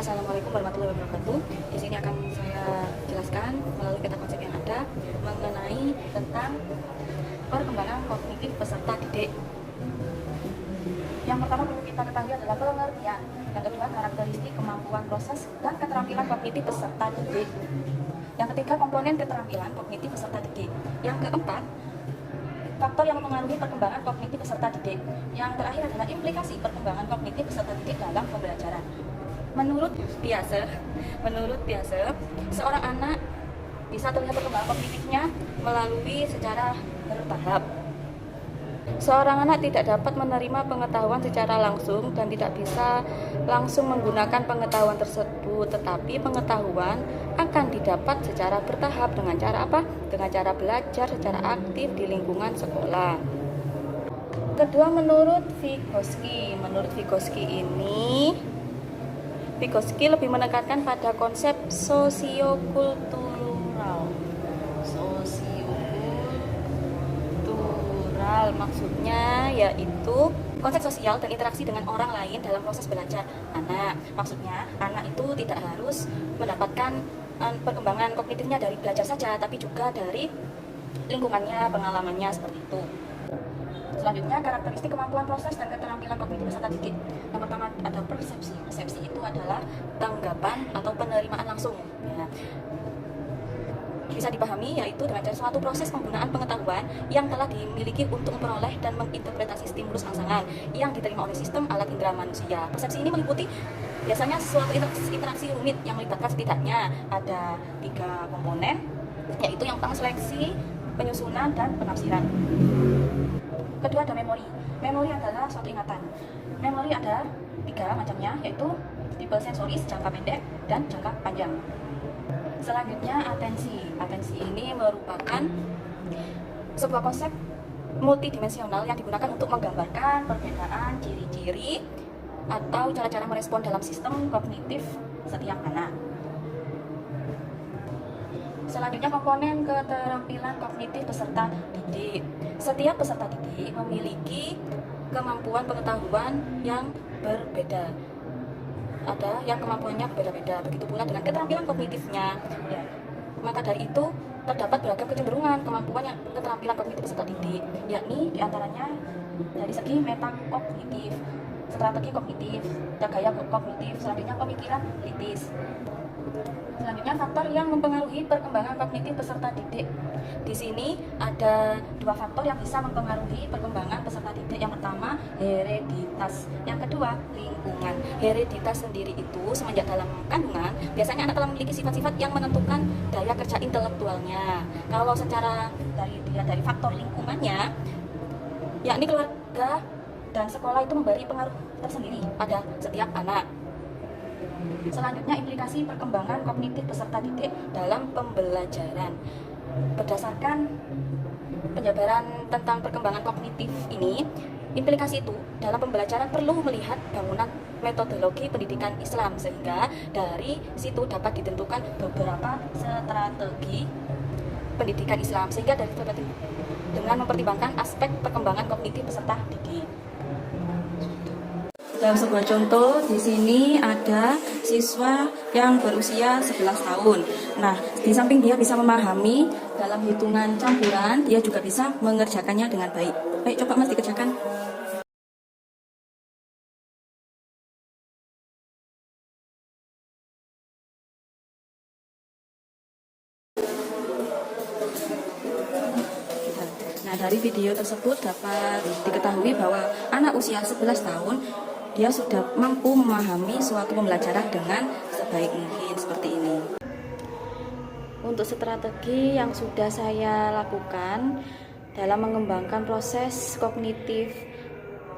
Assalamualaikum warahmatullahi wabarakatuh. Di sini akan saya jelaskan melalui peta konsep yang ada mengenai tentang perkembangan kognitif peserta didik. Yang pertama perlu kita ketahui adalah pengertian. Yang kedua, karakteristik, kemampuan, proses, dan keterampilan kognitif peserta didik. Yang ketiga, komponen keterampilan kognitif peserta didik. Yang keempat, faktor yang mempengaruhi perkembangan kognitif peserta didik. Yang terakhir adalah implikasi perkembangan kognitif peserta didik dalam pembelajaran. Menurut biasa, seorang anak bisa terlihat perkembangan kognitifnya melalui secara bertahap. Seorang anak tidak dapat menerima pengetahuan secara langsung dan tidak bisa langsung menggunakan pengetahuan tersebut, tetapi pengetahuan akan didapat secara bertahap dengan cara apa? Dengan cara belajar secara aktif di lingkungan sekolah. Kedua, menurut Vygotsky Vygotsky lebih menekankan pada konsep sosiokultural. Maksudnya yaitu konsep sosial dan interaksi dengan orang lain dalam proses belajar anak. Maksudnya anak itu tidak harus mendapatkan perkembangan kognitifnya dari belajar saja, tapi juga dari lingkungannya, pengalamannya, seperti itu. Selanjutnya, karakteristik, kemampuan, proses, dan keterampilan kognitif peserta didik. Yang pertama ada persepsi. Persepsi itu adalah tanggapan atau penerimaan langsung. Ya. Bisa dipahami yaitu dengan cara suatu proses penggunaan pengetahuan yang telah dimiliki untuk memperoleh dan menginterpretasi stimulus rangsangan yang diterima oleh sistem alat indera manusia. Persepsi ini meliputi biasanya suatu interaksi rumit yang melibatkan setidaknya ada 3 komponen, yaitu yang pertama seleksi, penyusunan, dan penafsiran. Kedua ada memori. Memori adalah suatu ingatan. Memori ada 3 macamnya, yaitu tipe sensoris, jangka pendek, dan jangka panjang. Selanjutnya atensi. Atensi ini merupakan sebuah konsep multidimensional yang digunakan untuk menggambarkan perbedaan ciri-ciri atau cara-cara merespon dalam sistem kognitif setiap anak. Selanjutnya komponen keterampilan kognitif peserta didik. Setiap peserta didik memiliki kemampuan pengetahuan yang berbeda. Ada yang kemampuannya berbeda-beda, begitu pula dengan keterampilan kognitifnya. Ya. Maka dari itu terdapat beragam kecenderungan keterampilan kognitif peserta didik, yakni diantaranya dari segi metakognitif, strategi kognitif, gaya kognitif, selanjutnya pemikiran kritis. Selanjutnya faktor yang mempengaruhi perkembangan kognitif peserta didik. Di sini ada 2 faktor yang bisa mempengaruhi perkembangan peserta didik. Yang pertama, hereditas. Yang kedua, lingkungan. Hereditas sendiri itu semenjak dalam kandungan, biasanya anak telah memiliki sifat-sifat yang menentukan daya kerja intelektualnya. Kalau secara dari faktor lingkungannya, yakni keluarga dan sekolah itu memberi pengaruh tersendiri pada setiap anak. Selanjutnya, implikasi perkembangan kognitif peserta didik dalam pembelajaran. Berdasarkan penjabaran tentang perkembangan kognitif ini, implikasi itu dalam pembelajaran perlu melihat bangunan metodologi pendidikan Islam, sehingga dari situ dapat ditentukan beberapa strategi pendidikan Islam, sehingga dengan mempertimbangkan aspek perkembangan kognitif peserta didik. Dalam sebuah contoh, di sini ada siswa yang berusia 11 tahun. Nah, di samping dia bisa memahami dalam hitungan campuran, dia juga bisa mengerjakannya dengan baik. Baik, coba Mas dikerjakan. Nah, dari video tersebut dapat diketahui bahwa anak usia 11 tahun dia sudah mampu memahami suatu pembelajaran dengan sebaik mungkin, seperti ini. Untuk strategi yang sudah saya lakukan dalam mengembangkan proses kognitif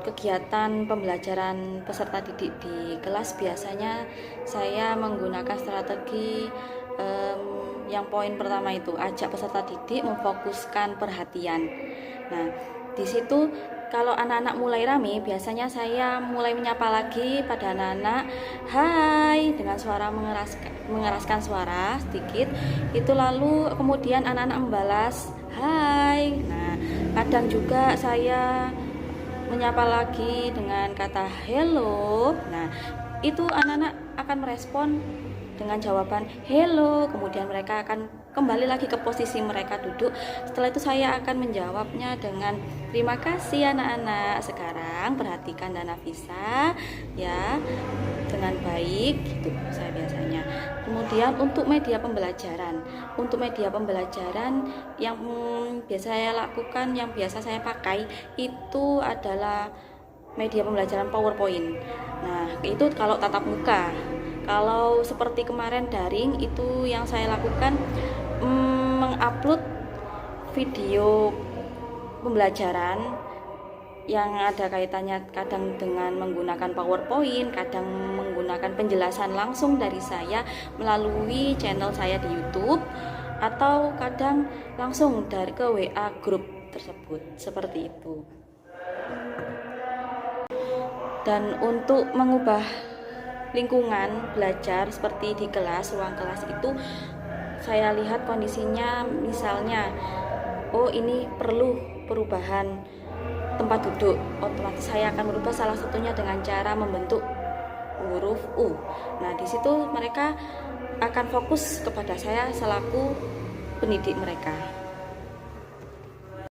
kegiatan pembelajaran peserta didik di kelas, biasanya saya menggunakan strategi yang poin pertama itu ajak peserta didik memfokuskan perhatian. Nah, di situ kalau anak-anak mulai rame, biasanya saya mulai menyapa lagi pada anak-anak, hai, dengan suara mengeraskan suara sedikit. Itu lalu kemudian anak-anak membalas, hai. Nah, kadang juga saya menyapa lagi dengan kata hello. Nah, itu anak-anak akan merespon dengan jawaban hello, kemudian mereka akan kembali lagi ke posisi mereka duduk. Setelah itu saya akan menjawabnya dengan terima kasih anak-anak, sekarang perhatikan dan Nafisa ya dengan baik gitu saya biasanya. Kemudian untuk media pembelajaran yang biasa saya lakukan, yang biasa saya pakai itu adalah media pembelajaran PowerPoint. Nah, itu kalau tatap muka. Kalau seperti kemarin daring, itu yang saya lakukan mengupload video pembelajaran yang ada kaitannya kadang dengan menggunakan PowerPoint, kadang menggunakan penjelasan langsung dari saya melalui channel saya di YouTube, atau kadang langsung dari ke WA grup tersebut, seperti itu. Dan untuk mengubah lingkungan belajar seperti di kelas, ruang kelas itu saya lihat kondisinya, misalnya oh ini perlu perubahan tempat duduk, otomatis saya akan merubah salah satunya dengan cara membentuk huruf U. Nah, di situ mereka akan fokus kepada saya selaku pendidik mereka.